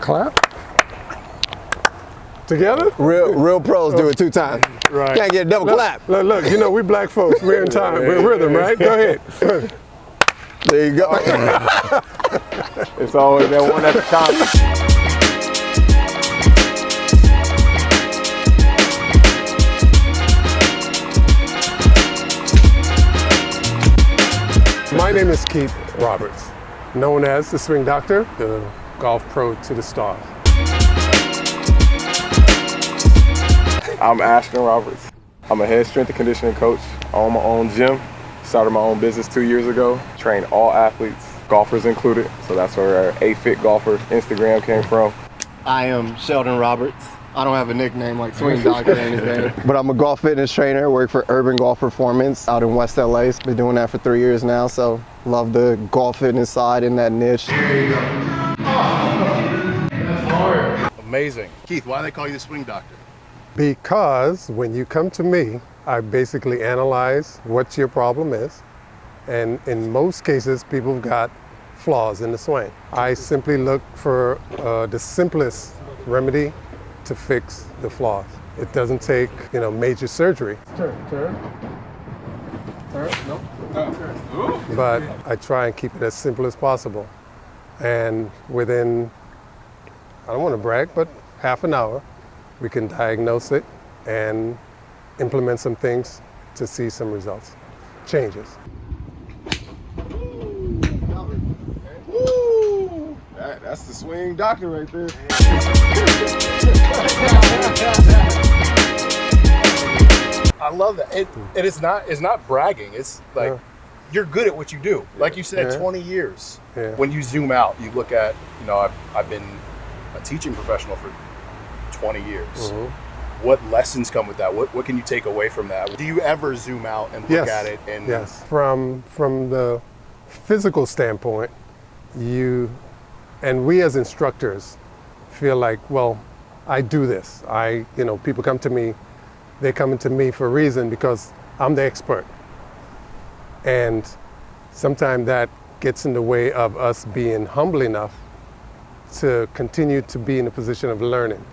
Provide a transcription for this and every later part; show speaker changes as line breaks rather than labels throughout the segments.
Clap. Together?
Real pros do it 2 times.
Right.
Can't get a double clap.
Look, you know, we black folks, we're in time, we're in rhythm, right? Go ahead.
There you go.
It's always that one at the top.
My name is Keith Roberts, known as the Swing Doctor, the golf pro to the stars.
I'm Ashton Roberts. I'm a head strength and conditioning coach. I own my own gym. Started my own business 2 years ago. Train all athletes, golfers included. So that's where A-Fit Golfer Instagram came from.
I am Sheldon Roberts. I don't have a nickname like Swing Doctor or anything.
But I'm a golf fitness trainer, work for Urban Golf Performance out in West LA. Been doing that for 3 years now, so love the golf fitness side in that niche.
There you go. Oh, that's hard. Amazing. Keith, why do they call you the Swing Doctor?
Because when you come to me, I basically analyze what your problem is. And in most cases, people have got flaws in the swing. I simply look for the simplest remedy to fix the flaws. It doesn't take, major surgery. Turn. No. But I try and keep it as simple as possible. And within, I don't want to brag, but half an hour, we can diagnose it and implement some things to see some results, changes.
Woo! That's the Swing Doctor right there.
I love that. It's not bragging. It's like you're good at what you do. Like you said, 20 years.
Yeah.
When you zoom out, you look at, I've been a teaching professional for 20 years. Mm-hmm. What lessons come with that? What can you take away from that? Do you ever zoom out and look at it? And
yes. From the physical standpoint, we as instructors feel like, well, I do this. People come to me, they're coming to me for a reason because I'm the expert. And sometimes that gets in the way of us being humble enough to continue to be in a position of learning.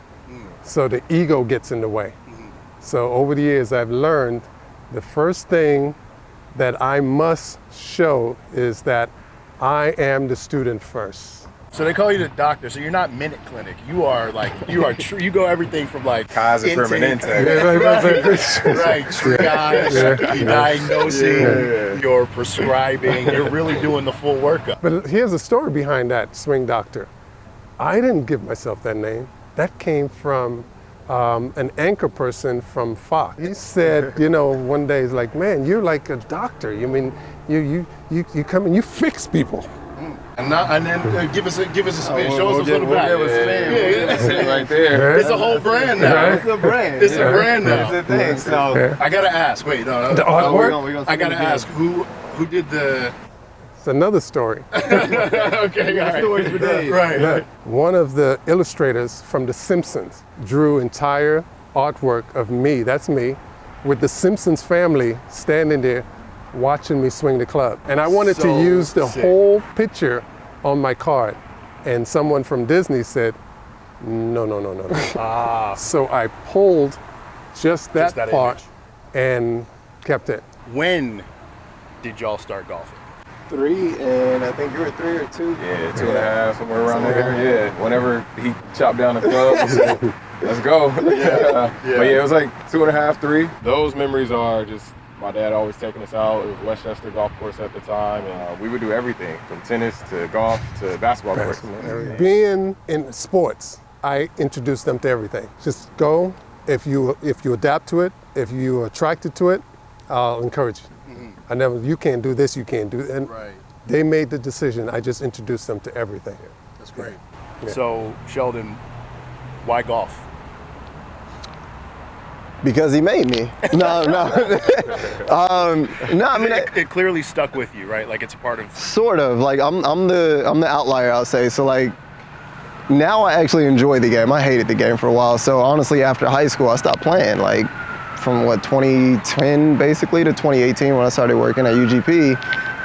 So the ego gets in the way. So over the years, I've learned the first thing that I must show is that I am the student first.
So they call you the doctor. So you're not Minute Clinic. You go everything from like
Kaiser Permanente.
Right, triage, diagnosing, you're prescribing, you're really doing the full workup.
But here's a story behind that, Swing Doctor. I didn't give myself that name. That came from an anchor person from Fox. He said, one day he's like, man, you're like a doctor. You mean you come and you fix people.
And then give us a spin. Show us a little bit.
We'll give a spin. Yeah. Right there.
It's a whole brand now.
It's a brand.
It's a brand now.
It's a thing. So
I gotta ask. Wait, no.
The artwork?
I gotta ask who did the.
It's another story.
Okay, all right. Stories for days. Right.
One of the illustrators from The Simpsons drew entire artwork of me, that's me, with the Simpsons family standing there watching me swing the club. And I wanted to use the whole picture on my card. And someone from Disney said, no. So I pulled just that part
image.
And kept it.
When did y'all start golfing?
3, and I think you were 3 or 2.
Yeah, 2.5, somewhere around there. Yeah, whenever he chopped down the club, so, let's go. But yeah, it was like 2.5, 3. Those memories are just my dad always taking us out. It was Westchester Golf Course at the time, and we would do everything from tennis to golf to basketball courts.
Being in sports, I introduce them to everything. Just go. If you adapt to it, if you're attracted to it, I'll encourage you. You can't do this, you can't do that. And they made the decision. I just introduced them to everything.
That's great. Yeah. So, Sheldon, why golf?
Because he made me. No. I mean,
it clearly stuck with you, right? Like it's a part of.
Sort of. Like I'm the outlier, I'll say. So like, now I actually enjoy the game. I hated the game for a while. So honestly, after high school, I stopped playing. Like, from 2010 basically to 2018 when I started working at UGP,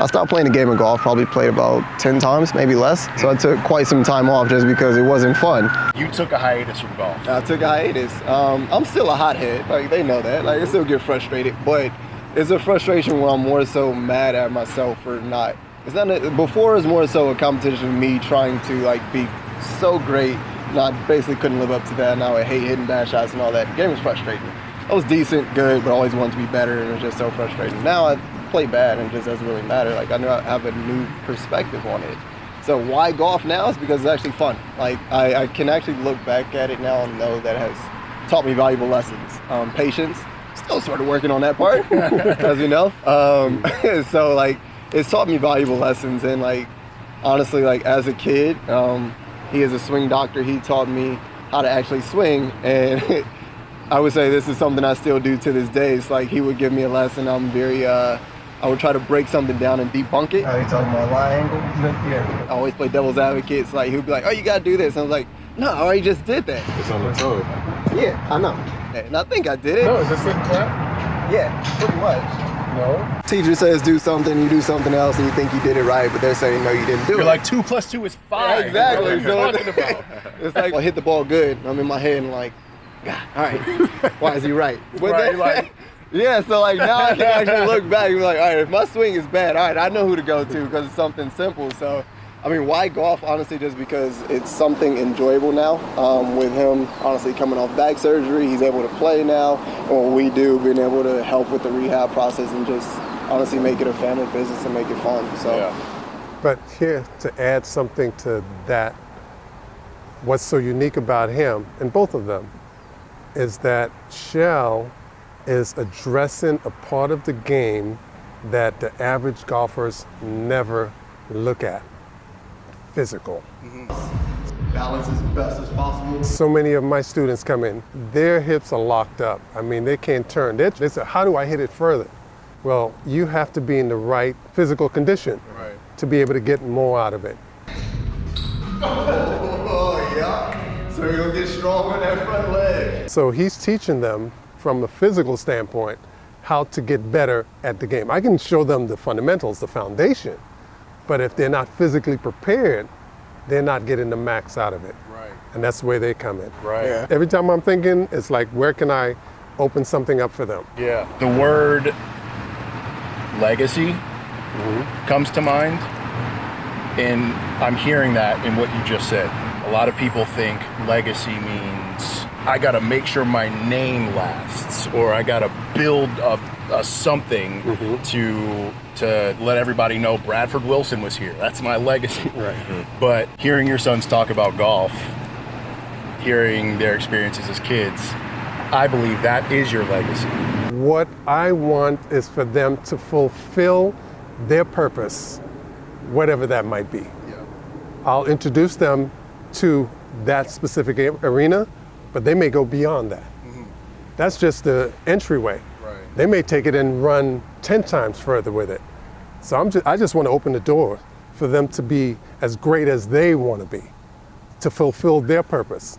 I stopped playing the game of golf, probably played about 10 times, maybe less. So I took quite some time off just because it wasn't fun.
You took a hiatus from golf.
I took a hiatus. I'm still a hothead, like they know that. Like I still get frustrated, but it's a frustration where I'm more so mad at myself for not. It's not before it was more so a competition of me trying to like be so great, and I basically couldn't live up to that. Now I hate hitting bad shots and all that. The game was frustrating. I was decent, good, but always wanted to be better, and it was just so frustrating. Now I play bad and it just doesn't really matter. Like I know I have a new perspective on it. So why golf now? Is because it's actually fun. Like I can actually look back at it now and know that it has taught me valuable lessons. Patience, still sort of working on that part, as you know. So like it's taught me valuable lessons, and like honestly, like as a kid, he is a swing doctor. He taught me how to actually swing, and I would say this is something I still do to this day. It's like he would give me a lesson. I'm very I would try to break something down and debunk it. Are you talking about lie angle? Yeah. I always play devil's advocate. It's like, he would be like, oh, you gotta do this. And I was like, no, I already just did that.
It's on the toe.
Yeah, I know. And I think I did it.
No, is this a clap?
Yeah, pretty much.
No.
Teacher says do something, you do something else, and you think you did it right, but they're saying no, you didn't do it.
You're like 2 + 2 is 5.
Exactly.
What are you talking about?
It's like I hit the ball good. I'm in my head and like, God, all right, why is he right? But
Right,
then,
like-
yeah, so like now I can actually look back and be like, all right, if my swing is bad, all right, I know who to go to because it's something simple. So, I mean, why golf? Honestly, just because it's something enjoyable now. With him, honestly, coming off back surgery, he's able to play now. And what we do, being able to help with the rehab process and just honestly make it a family business and make it fun. So,
Yeah.
But here, to add something to that, what's so unique about him, and both of them, is that Shell is addressing a part of the game that the average golfers never look at. Physical.
balance as best as possible.
So many of my students come in, their hips are locked up. I mean, they can't turn. They say, how do I hit it further? Well, you have to be in the right physical condition to be able to get more out of it.
Oh, yeah. So you're going to get strong on that front leg.
So he's teaching them from a physical standpoint how to get better at the game. I can show them the fundamentals, the foundation, but if they're not physically prepared, they're not getting the max out of it.
Right.
And that's the way they come in.
Right.
Yeah.
Every time I'm thinking, it's like, where can I open something up for them?
Yeah. The word legacy comes to mind, and I'm hearing that in what you just said. A lot of people think legacy means I gotta make sure my name lasts, or I gotta build a something to let everybody know Bradford Wilson was here. That's my legacy.
Right.
But hearing your sons talk about golf, hearing their experiences as kids, I believe that is your legacy.
What I want is for them to fulfill their purpose, whatever that might be. I'll introduce them to that specific arena, but they may go beyond that. That's just the entryway.
Right.
They may take it and run 10 times further with it. So I just want to open the door for them to be as great as they want to be, to fulfill their purpose.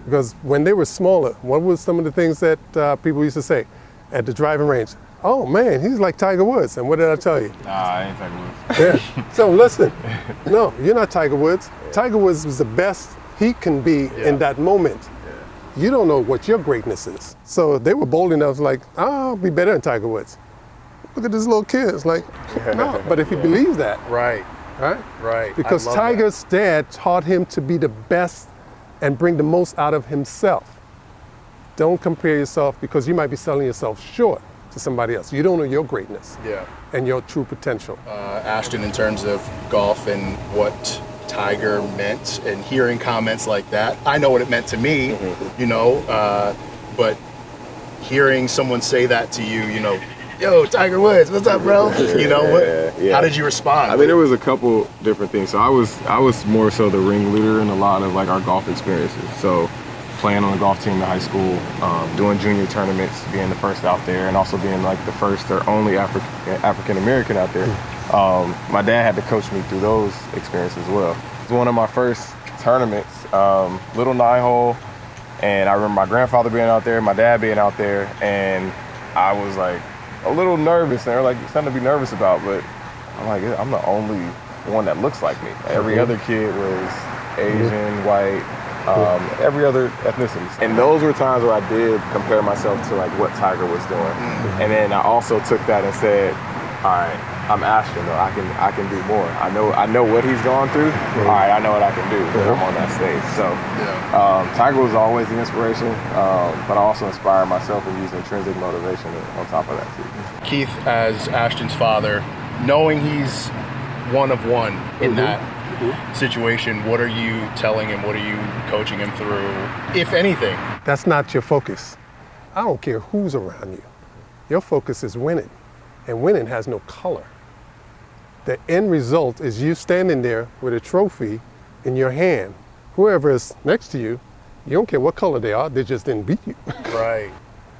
Because when they were smaller, what was some of the things that people used to say at the driving range? Oh man, he's like Tiger Woods. And what did I tell you?
Nah, I ain't Tiger Woods.
Yeah. So listen, no, you're not Tiger Woods. Tiger Woods was the best he can be in that moment. You don't know what your greatness is. So they were bold enough, like, I'll be better than Tiger Woods. Look at this little kid. It's like, no. But if he believes that,
Right.
right? Because Tiger's dad taught him to be the best and bring the most out of himself. Don't compare yourself, because you might be selling yourself short to somebody else. You don't know your greatness and your true potential.
Ashton, in terms of golf and what Tiger meant, and hearing comments like that, I know what it meant to me, you know, but hearing someone say that to you, you know, yo, Tiger Woods, what's up, bro? You know, how did you respond?
I mean, there was a couple different things. So I was more so the ringleader in a lot of like our golf experiences. So playing on the golf team in high school, doing junior tournaments, being the first out there, and also being like the first or only African American out there. My dad had to coach me through those experiences as well. It was one of my first tournaments, little 9-hole, and I remember my grandfather being out there, my dad being out there, and I was like a little nervous, and they were like, it's something to be nervous about, but I'm like, I'm the only one that looks like me. Every other kid was Asian, white, every other ethnicity. And those were times where I did compare myself to like what Tiger was doing. And then I also took that and said, all right, I'm Ashton, though. I can do more. I know what he's gone through. All right, I know what I can do when I'm on that stage. So Tiger was always the inspiration, but I also inspired myself and used intrinsic motivation on top of that too.
Keith, as Ashton's father, knowing he's one of one in that situation, what are you telling him? What are you coaching him through, if anything?
That's not your focus. I don't care who's around you. Your focus is winning, and winning has no color. The end result is you standing there with a trophy in your hand. Whoever is next to you, you don't care what color they are, they just didn't beat you.
Right.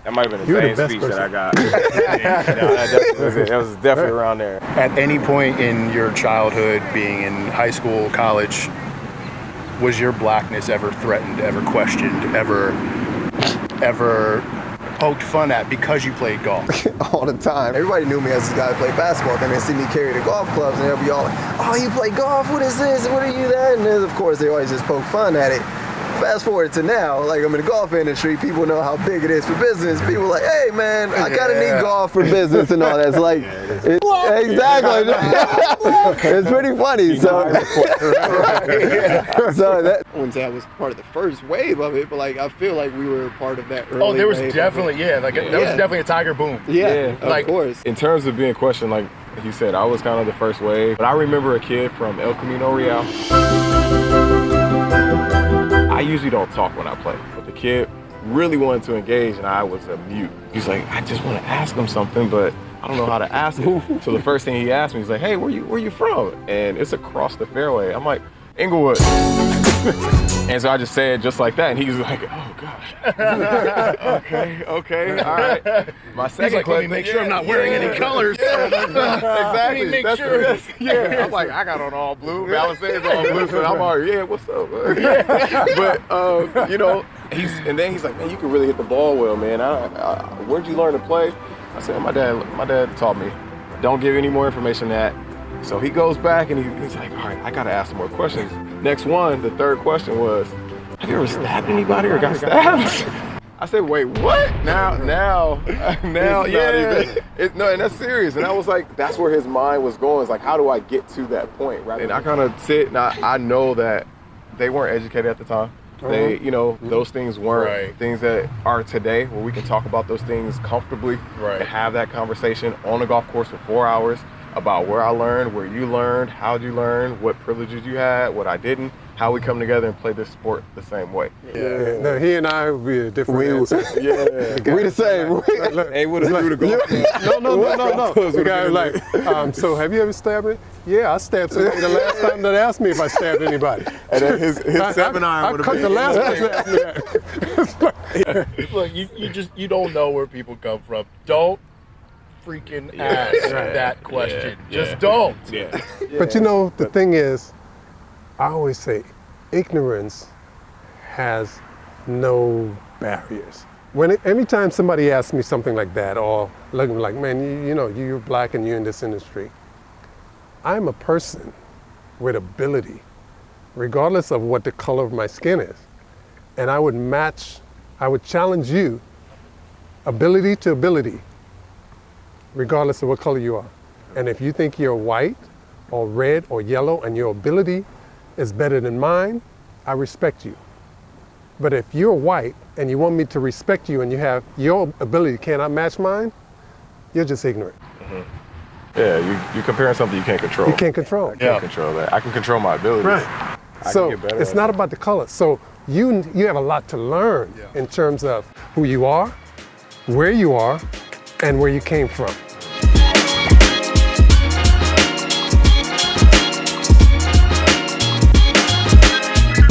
That might have been
You're
the
the
same
best
speech
person.
that I got. That was it. That was definitely around there.
At any point in your childhood, being in high school, college, was your blackness ever threatened, ever questioned, ever poked fun at because you played golf?
All the time. Everybody knew me as this guy who played basketball. Then they see me carry the golf clubs and they'll be all like, oh, you play golf? What is this? What are you that? And then, of course, they always just poke fun at it. Fast forward to now, like I'm in the golf industry, people know how big it is for business. People are like, hey man, I kind of need golf for business and all that. It's like, exactly. It's pretty funny. So that, I wouldn't say I was part of the first wave of it, but like I feel like we were part of that early
There was
wave
definitely, there was definitely a Tiger boom.
Yeah,
like,
of course.
In terms of being questioned, like he said, I was kind of the first wave. But I remember a kid from El Camino Real. I usually don't talk when I play, but the kid really wanted to engage and I was a mute. He's like, I just want to ask him something, but I don't know how to ask him. So the first thing he asked me, he's like, hey, where you from? And it's across the fairway. I'm like, Inglewood. And so I just said just like that, and he's like, oh gosh. okay, all right. My second
like, let me make sure I'm not wearing any colors.
Exactly.
Make
That's
sure.
I'm like, I got on all blue. Balancing's all blue, so I'm already, what's up? But and then he's like, man, you can really hit the ball well, man. Where'd you learn to play? I said, my dad taught me. Don't give any more information than that. So he goes back and he's like, all right, I gotta ask some more questions. Next one, the third question was, have you ever stabbed anybody or got stabbed? I said, wait, what? Now, yeah. No, and that's serious. And I was like, that's where his mind was going. It's like, how do I get to that point, right? And I kind of sit and I know that they weren't educated at the time. They, those things weren't things that are today where we can talk about those things comfortably and have that conversation on a golf course for 4 hours about where I learned, where you learned, how'd you learn, what privileges you had, what I didn't, how we come together and play this sport the same way.
Yeah. No, he and I would be a different answer.
We the same.
Hey, what is the golf?
No. The guy was like, so have you ever stabbed me? Yeah, I stabbed somebody the last time that asked me if I stabbed anybody.
And then his 7-iron would have been.
The last person asked me that.
Look, you don't know where people come from. Don't freaking ask that question. Just don't.
Yeah.
But the thing is, I always say, ignorance has no barriers. Anytime somebody asks me something like that, or looking like, man, you're black and you're in this industry, I'm a person with ability, regardless of what the color of my skin is. And I would challenge you, ability to ability, regardless of what color you are. And if you think you're white or red or yellow and your ability is better than mine, I respect you. But if you're white and you want me to respect you and you have your ability cannot match mine, you're just ignorant.
Mm-hmm. Yeah, you're comparing something you can't control.
You can't control.
I can't control that. I can control my abilities.
Right. So it's not about the color. So you have a lot to learn in terms of who you are, where you are, and where you came from.